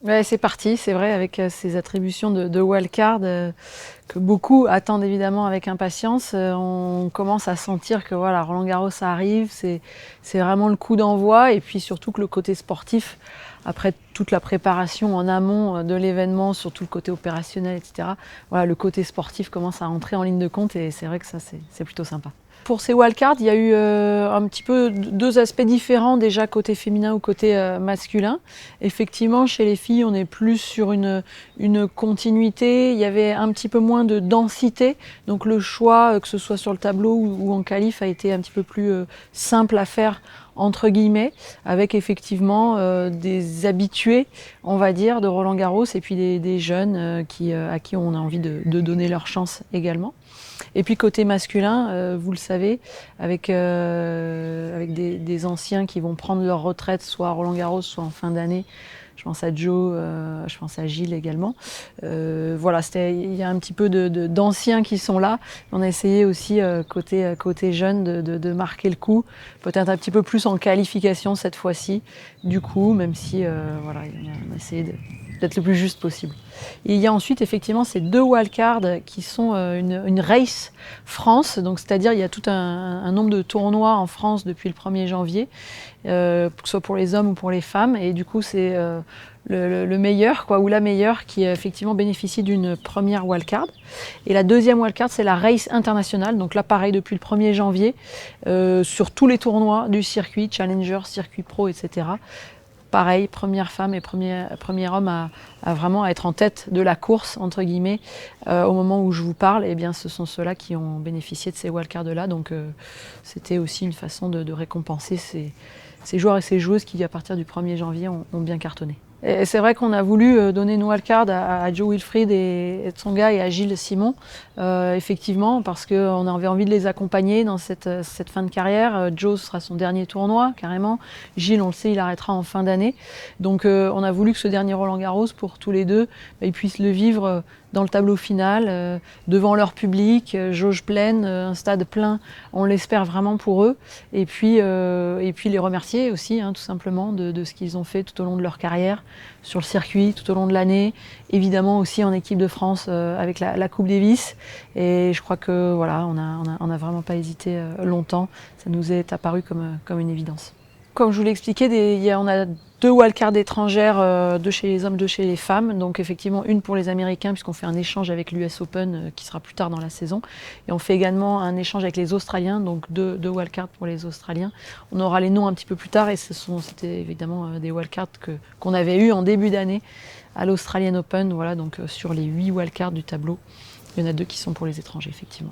Ouais, c'est parti, c'est vrai, avec ces attributions de wildcard que beaucoup attendent évidemment avec impatience. On commence à sentir que voilà, Roland-Garros ça arrive, c'est vraiment le coup d'envoi, et puis surtout que le côté sportif, après toute la préparation en amont de l'événement, surtout le côté opérationnel, etc., voilà, le côté sportif commence à entrer en ligne de compte, et c'est vrai que ça c'est plutôt sympa. Pour ces wildcards, il y a eu un petit peu deux aspects différents, déjà côté féminin ou côté masculin. Effectivement, chez les filles, on est plus sur une continuité. Il y avait un petit peu moins de densité. Donc le choix, que ce soit sur le tableau ou en qualif, a été un petit peu plus simple à faire, entre guillemets, avec effectivement des habitués, on va dire, de Roland-Garros, et puis des jeunes à qui on a envie de donner leur chance également. Et puis côté masculin, vous le savez, avec des anciens qui vont prendre leur retraite soit à Roland-Garros, soit en fin d'année. Je pense à Joe, je pense à Gilles également. Voilà, il y a un petit peu d'anciens qui sont là. On a essayé aussi, côté jeune, de marquer le coup, peut-être un petit peu plus en qualification cette fois-ci, du coup, même si voilà, on a essayé d'être le plus juste possible. Et il y a ensuite effectivement ces deux wildcards qui sont une race France, donc c'est-à-dire il y a tout un nombre de tournois en France depuis le 1er janvier, que ce soit pour les hommes ou pour les femmes, et du coup c'est le meilleur, quoi, ou la meilleure qui effectivement bénéficie d'une première wildcard. Et la deuxième wildcard, c'est la race internationale, donc là pareil depuis le 1er janvier, sur tous les tournois du circuit, Challenger, circuit pro, etc. Pareil, première femme et premier homme à vraiment être en tête de la course, entre guillemets, au moment où je vous parle, eh bien, ce sont ceux-là qui ont bénéficié de ces wildcards-là. Donc c'était aussi une façon de récompenser ces joueurs et ces joueuses qui, à partir du 1er janvier, ont bien cartonné. Et c'est vrai qu'on a voulu donner une wildcard à Joe Wilfried et Tsonga et à Gilles Simon, effectivement, parce qu'on avait envie de les accompagner dans cette fin de carrière. Joe, ce sera son dernier tournoi, carrément. Gilles, on le sait, il arrêtera en fin d'année. Donc on a voulu que ce dernier Roland-Garros, pour tous les deux, ils puissent le vivre dans le tableau final, devant leur public, jauge pleine, un stade plein, on l'espère vraiment pour eux. Et puis les remercier aussi, hein, tout simplement, de ce qu'ils ont fait tout au long de leur carrière, sur le circuit, tout au long de l'année, évidemment aussi en équipe de France avec la Coupe Davis. Et je crois que voilà, on a vraiment pas hésité longtemps, ça nous est apparu comme une évidence. Comme je vous l'ai expliqué, on a deux wildcards étrangères, deux chez les hommes, deux chez les femmes. Donc effectivement une pour les Américains, puisqu'on fait un échange avec l'US Open qui sera plus tard dans la saison. Et on fait également un échange avec les Australiens, donc deux wildcards pour les Australiens. On aura les noms un petit peu plus tard, et c'était évidemment des wildcards qu'on avait eu en début d'année à l'Australian Open. Voilà, donc sur les 8 wildcards du tableau, il y en a 2 qui sont pour les étrangers, effectivement.